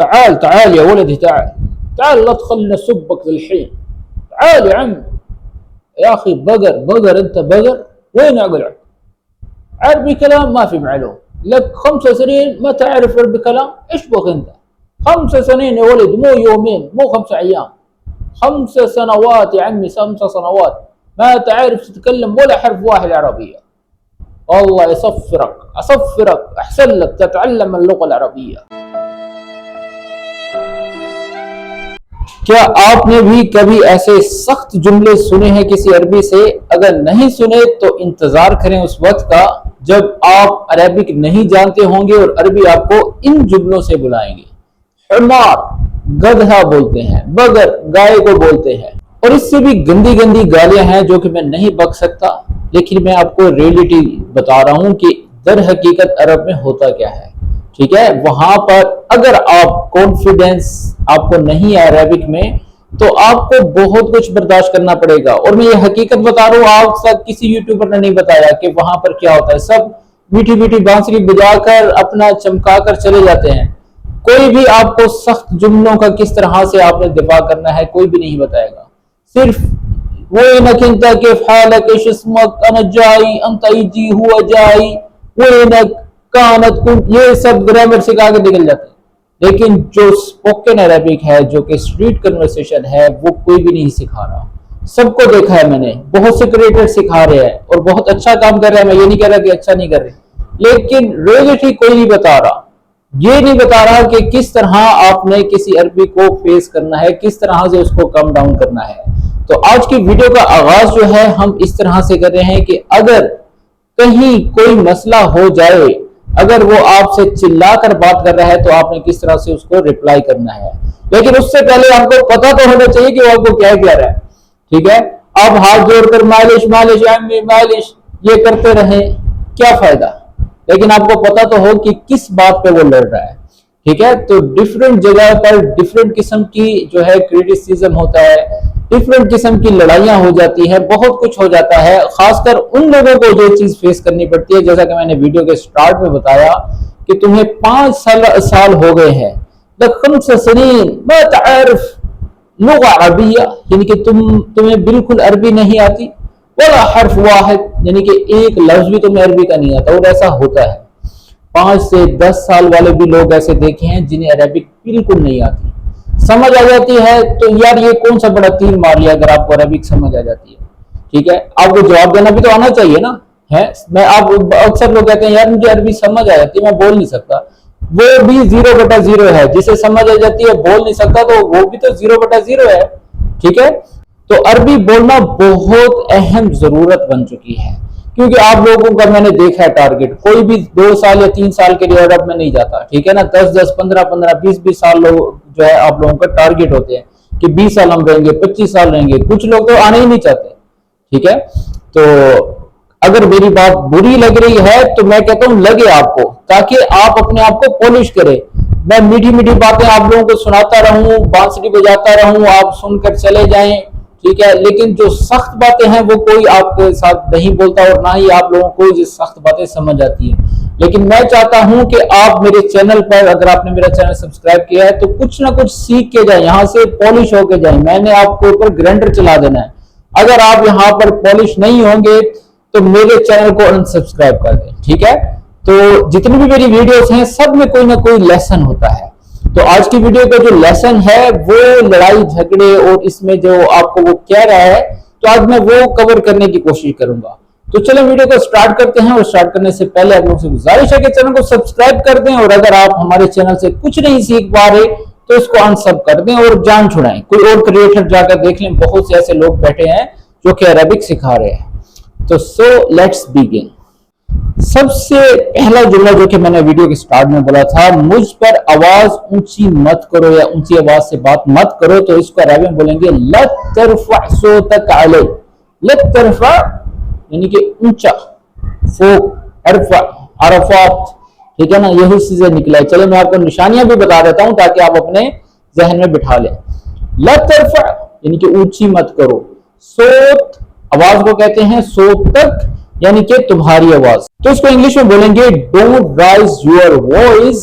تعال تعال يا ولدي، تعال تعال، لا تخلنا نسبك الحين. تعال يا عم. يا اخي بقر بقر، انت بقر. وين عقلك؟ عربي كلام ما في معلوم. لك 5 سنين ما تعرف عربي كلام؟ ايش بك انت؟ 5 سنين يا ولد، مو يومين، مو 5 ايام. 5 سنوات يا عمي، 5 سنوات ما تعرف تتكلم ولا حرف واحد عربية. والله يصفرك اصفرك، احسن لك تتعلم اللغة العربية. کیا آپ نے بھی کبھی ایسے سخت جملے سنے ہیں کسی عربی سے؟ اگر نہیں سنے تو انتظار کریں اس وقت کا جب آپ عربک نہیں جانتے ہوں گے اور عربی آپ کو ان جملوں سے بلائیں گے. حمار گدھا بولتے ہیں، بگر گائے کو بولتے ہیں، اور اس سے بھی گندی گندی گالیاں ہیں جو کہ میں نہیں بک سکتا، لیکن میں آپ کو ریئلٹی بتا رہا ہوں کہ در حقیقت عرب میں ہوتا کیا ہے. ٹھیک ہے، وہاں پر اگر آپ کانفیڈنس آپ کو نہیں ہے عربک میں تو آپ کو بہت کچھ برداشت کرنا پڑے گا. اور میں یہ حقیقت بتا رہا ہوں، آپ سب کسی یوٹیوبر نے نہیں بتایا کہ وہاں پر کیا ہوتا ہے. سب میٹھی میٹھی بانسری بجا کر اپنا چمکا کر چلے جاتے ہیں. کوئی بھی آپ کو سخت جملوں کا کس طرح سے آپ نے دفاع کرنا ہے کوئی بھی نہیں بتائے گا. صرف وینک انت کیف حالک ايش اسمک انا جائی انت يجي هو جائی وینک کانت کن، یہ سب گرامر سکھا کے نکل جاتے ہیں. لیکن جو اسپوکن عربک ہے، جو کہ اسٹریٹ کنورسیشن ہے، وہ کوئی بھی نہیں سکھا رہا. سب کو دیکھا ہے میں نے، بہت سے کریٹر سکھا رہے ہیں اور بہت اچھا کام کر رہے ہیں. میں یہ نہیں کہہ رہا کہ اچھا نہیں کر رہے، لیکن ریئلٹی کوئی نہیں بتا رہا. یہ نہیں بتا رہا کہ کس طرح آپ نے کسی عربی کو فیس کرنا ہے، کس طرح سے اس کو کم ڈاؤن کرنا ہے. تو آج کی ویڈیو کا آغاز جو ہے ہم اس طرح سے کر رہے ہیں کہ اگر کہیں کوئی مسئلہ ہو جائے، اگر وہ آپ سے چلا کر بات کر رہا ہے تو آپ نے کس طرح سے اس کو ریپلائی کرنا ہے. لیکن اس سے پہلے آپ کو پتا تو ہونا چاہیے کہ وہ آپ کو کیا کہہ رہا ہے. ٹھیک ہے، آپ ہاتھ جوڑ کر مالش مالش عمی مالش یہ کرتے رہیں، کیا فائدہ؟ لیکن آپ کو پتا تو ہو کہ کس بات پہ وہ لڑ رہا ہے. ٹھیک ہے، تو ڈیفرنٹ جگہ پر ڈیفرنٹ قسم کی جو ہے کریٹیسزم ہوتا ہے، ڈیفرنٹ قسم کی لڑائیاں ہو جاتی ہے، بہت کچھ ہو جاتا ہے. خاص کر ان لوگوں کو جو چیز فیس کرنی پڑتی ہے، جیسا کہ میں نے ویڈیو کے سٹارٹ میں بتایا کہ تمہیں 5 سال ہو گئے ہیں، 5 سنین ما تعرف لغة عربیہ، یعنی کہ تمہیں بالکل عربی نہیں آتی، ولا حرف واحد، یعنی کہ ایک لفظ بھی تمہیں عربی کا نہیں آتا. اور ایسا ہوتا ہے. 5 سے 10 سال والے بھی لوگ ایسے دیکھے ہیں جنہیں عربک بالکل نہیں آتی. سمجھ آ جاتی ہے تو یار یہ کون سا بڑا تیر مار لیا اگر آپ کو عربک سمجھ آ جاتی ہے. ٹھیک ہے، آپ کو جواب دینا بھی تو آنا چاہیے نا. میں آپ اکثر لوگ کہتے ہیں یار مجھے عربی سمجھ آ جاتی ہے، میں بول نہیں سکتا. وہ بھی 0/0 ہے. جسے سمجھ آ جاتی ہے بول نہیں سکتا تو وہ بھی تو 0/0 ہے. ٹھیک ہے، تو عربی بولنا بہت اہم ضرورت بن چکی ہے، کیونکہ آپ لوگوں کا میں نے دیکھا ہے ٹارگٹ کوئی بھی 2 سال یا 3 سال کے لیے عرب میں نہیں جاتا. ٹھیک ہے نا، 10 15 20 سال لوگ جو ہے آپ لوگوں کا ٹارگٹ ہوتے ہیں کہ 20 سال ہم رہیں گے، 25 سال رہیں گے. کچھ لوگ تو آنے ہی نہیں چاہتے. ٹھیک ہے، تو اگر میری بات بری لگ رہی ہے تو میں کہتا ہوں لگے آپ کو، تاکہ آپ اپنے آپ کو پالش کرے. میں میٹھی میٹھی باتیں آپ لوگوں کو سناتا رہوں، بانسری بجاتا رہوں، آپ سن کر چلے جائیں. ٹھیک ہے، لیکن جو سخت باتیں ہیں وہ کوئی آپ کے ساتھ نہیں بولتا اور نہ ہی آپ لوگوں کو یہ سخت باتیں سمجھ آتی ہیں. لیکن میں چاہتا ہوں کہ آپ میرے چینل پر، اگر آپ نے میرا چینل سبسکرائب کیا ہے تو کچھ نہ کچھ سیکھ کے جائیں، یہاں سے پالش ہو کے جائیں. میں نے آپ کے اوپر گرینڈر چلا دینا ہے. اگر آپ یہاں پر پالش نہیں ہوں گے تو میرے چینل کو انسبسکرائب کر دیں. ٹھیک ہے، تو جتنی بھی میری ویڈیوز ہیں سب میں کوئی نہ کوئی لیسن ہوتا ہے. تو آج کی ویڈیو کا جو لیسن ہے وہ لڑائی جھگڑے اور اس میں جو آپ کو وہ کہہ رہا ہے، تو آج میں وہ کور کرنے کی کوشش کروں گا. تو چلیں ویڈیو کو سٹارٹ کرتے ہیں، اور سٹارٹ کرنے سے پہلے آپ لوگوں سے گزارش ہے کہ چینل کو سبسکرائب کر دیں، اور اگر آپ ہمارے چینل سے کچھ نہیں سیکھ پا رہے تو اس کو انسب کر دیں اور جان چھڑائیں. کوئی اور کریٹر جا کر دیکھ لیں، بہت سے ایسے لوگ بیٹھے ہیں جو کہ عربک سکھا رہے ہیں. تو لیٹس بیگن. سب سے پہلا جملہ جو کہ میں نے ویڈیو کے سٹارٹ میں بولا تھا، مجھ پر آواز اونچی مت کرو یا اونچی آواز سے بات مت کرو، تو اس کو عربی میں بولیں گے لا ترفع صوتک علی. لا ترفع یعنی کہ اونچا، فوق، ارفع، عرفات. ٹھیک ہے نا، یہی چیزیں نکلا ہے. چلے میں آپ کو نشانیاں بھی بتا دیتا ہوں تاکہ آپ اپنے ذہن میں بٹھا لیں. لا ترفع یعنی کہ اونچی مت کرو. صوت آواز کو کہتے ہیں صوت تک، یعنی کہ تمہاری آواز. تو اس کو انگلش میں بولیں گے ڈونٹ رائز یور وائس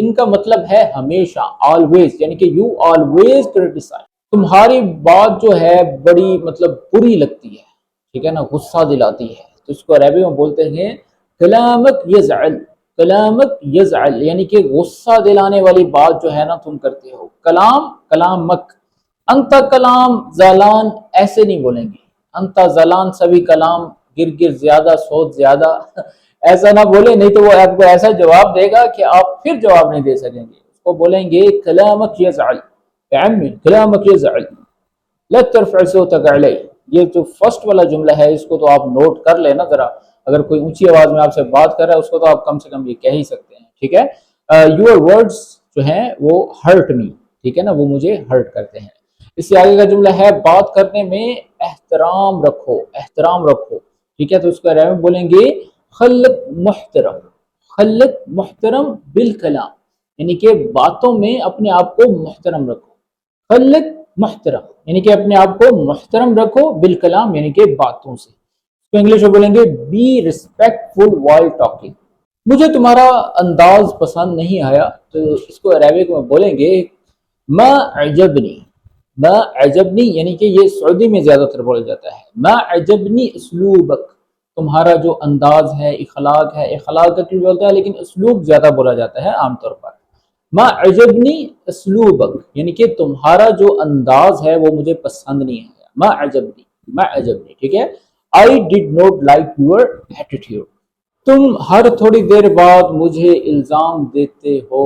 ان کا مطلب ہے ہمیشہ، always، یعنی کہ you always criticize، تمہاری بات جو ہے بڑی مطلب بری لگتی ہے، ٹھیک ہے نا، غصہ دلاتی ہے، تو اس کو عربی میں بولتے ہیں کلامک یزعل، کلامک یزعل، یعنی کہ غصہ دلانے والی بات جو ہے نا تم کرتے ہو، کلامک، انت کلام زالان ایسے نہیں بولیں گے، انت زالان سبھی کلام گر زیادہ سوچ زیادہ ایسا نہ بولے، نہیں تو وہ آپ کو ایسا جواب دے گا کہ آپ پھر جواب نہیں دے سکیں گے، اس کو بولیں گے کلامک یزعل، کلامک یزعل لا ترفع صوتك علی، یہ جو فرسٹ والا جملہ ہے اس کو تو آپ نوٹ کر لینا ذرا، اگر کوئی اونچی آواز میں آپ سے بات کر رہا ہے اس کو تو آپ کم سے کم یہ کہہ ہی سکتے ہیں، ٹھیک ہے، یور ورڈز جو ہیں وہ ہرٹ می، ٹھیک ہے نا، وہ مجھے ہرٹ کرتے ہیں۔ اس سے آگے کا جملہ ہے بات کرنے میں احترام رکھو، احترام رکھو، ٹھیک ہے، تو اس کا عربی میں بولیں گے خلق محترم، خلق محترم بالکلام، یعنی کہ باتوں میں اپنے آپ کو محترم رکھو، خلق محترم یعنی کہ اپنے آپ کو محترم رکھو، بالکلام یعنی کہ باتوں سے، تو انگلش میں بولیں گے بی ریسپیکٹفل وائل ٹاکنگ، مجھے تمہارا انداز پسند نہیں آیا، تو اس کو عربک میں بولیں گے ما عجبنی، ما عجبنی یعنی کہ یہ سعودی میں زیادہ تر بولا جاتا ہے، ما عجبنی اسلوبک، تمہارا جو انداز ہے، اخلاق ہے، اخلاق کا کیوں بولتا ہے لیکن اسلوب زیادہ بولا جاتا ہے عام طور پر، ما عجبنی اسلوبک یعنی کہ تمہارا جو انداز ہے وہ مجھے پسند نہیں آیا، ما عجبنی، ما عجبنی، ٹھیک ہے، I did not like your attitude، تم ہر تھوڑی دیر بعد مجھے الزام دیتے ہو،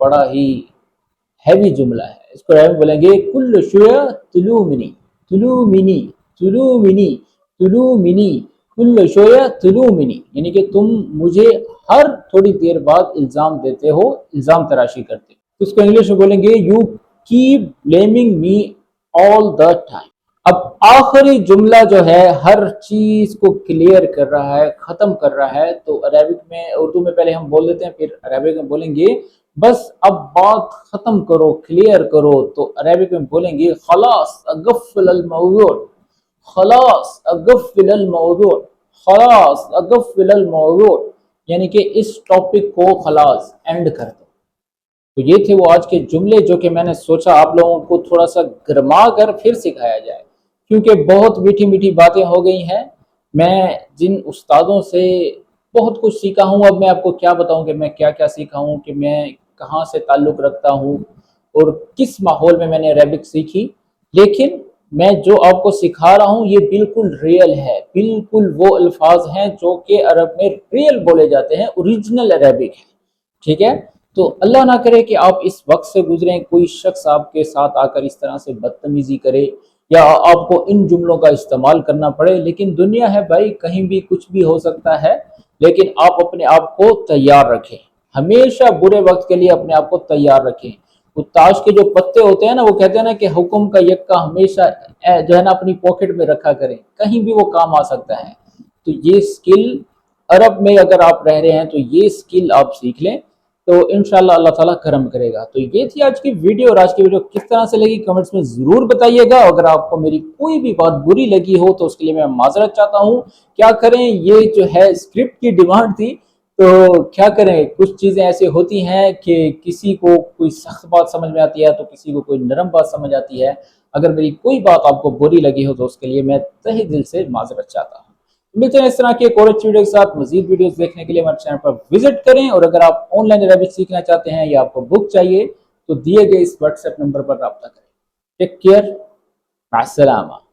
بڑا ہی ہیوی جملہ ہے، اس کو بولیں گے کل شویہ تلومنی، تلومنی، تلومنی، تلومنی، کل شویہ تلومنی، یعنی کہ تم مجھے ہر تھوڑی دیر بعد الزام دیتے ہو، الزام تراشی کرتے ہو، اس کو انگلش میں بولیں گے you keep blaming me all the time, اب آخری جملہ جو ہے ہر چیز کو کلیئر کر رہا ہے، ختم کر رہا ہے، تو عربک میں، اردو میں پہلے ہم بول دیتے ہیں پھر عربک میں بولیں گے بس اب بات ختم کرو، کلیئر کرو، تو عربک میں بولیں گے خلاص اغفل الموضوع، خلاص اغفل الموضوع، خلاص اغفل الموضوع، یعنی کہ اس ٹاپک کو خلاص اینڈ کر دو۔ تو یہ تھے وہ آج کے جملے جو کہ میں نے سوچا آپ لوگوں کو تھوڑا سا گرما کر پھر سکھایا جائے، کیونکہ بہت میٹھی میٹھی باتیں ہو گئی ہیں، میں جن استادوں سے بہت کچھ سیکھا ہوں، اب میں آپ کو کیا بتاؤں کہ میں کیا کیا سیکھا ہوں، کہ میں کہاں سے تعلق رکھتا ہوں اور کس ماحول میں نے عربک سیکھی، لیکن میں جو آپ کو سکھا رہا ہوں یہ بالکل ریئل ہے، بالکل وہ الفاظ ہیں جو کہ عرب میں ریئل بولے جاتے ہیں، اوریجنل عربک ہے، ٹھیک ہے، تو اللہ نہ کرے کہ آپ اس وقت سے گزریں، کوئی شخص آپ کے ساتھ آ کر اس طرح سے بدتمیزی کرے یا آپ کو ان جملوں کا استعمال کرنا پڑے، لیکن دنیا ہے بھائی، کہیں بھی کچھ بھی ہو سکتا ہے، لیکن آپ اپنے آپ کو تیار رکھیں، ہمیشہ برے وقت کے لیے اپنے آپ کو تیار رکھیں، وہ تاش کے جو پتے ہوتے ہیں نا، وہ کہتے ہیں نا کہ حکم کا یکا ہمیشہ جو ہے نا اپنی پاکٹ میں رکھا کریں، کہیں بھی وہ کام آ سکتا ہے، تو یہ سکل عرب میں اگر آپ رہ رہے ہیں تو یہ سکل آپ سیکھ لیں، تو انشاءاللہ اللہ تعالیٰ کرم کرے گا۔ تو یہ تھی آج کی ویڈیو، اور آج کی ویڈیو کس طرح سے لگی کمنٹس میں ضرور بتائیے گا، اگر آپ کو میری کوئی بھی بات بری لگی ہو تو اس کے لیے میں معذرت چاہتا ہوں، کیا کریں، یہ جو ہے اسکرپٹ کی ڈیمانڈ تھی، تو کیا کریں، کچھ چیزیں ایسی ہوتی ہیں کہ کسی کو کوئی سخت بات سمجھ میں آتی ہے تو کسی کو کوئی نرم بات سمجھ آتی ہے، اگر میری کوئی بات آپ کو بری لگی ہو تو اس کے لیے میں تہہ دل سے معذرت چاہتا ہوں۔ ملتے ہیں اس طرح کی ایک اور اچھی ویڈیو کے ساتھ، مزید ویڈیوز دیکھنے کے لیے ہمارے چینل پر وزٹ کریں، اور اگر آپ آن لائن عربک سیکھنا چاہتے ہیں یا آپ کو بک چاہیے تو دیے گئے اس واٹس ایپ نمبر پر رابطہ کریں۔ ٹیک کیئر، مع السلامہ۔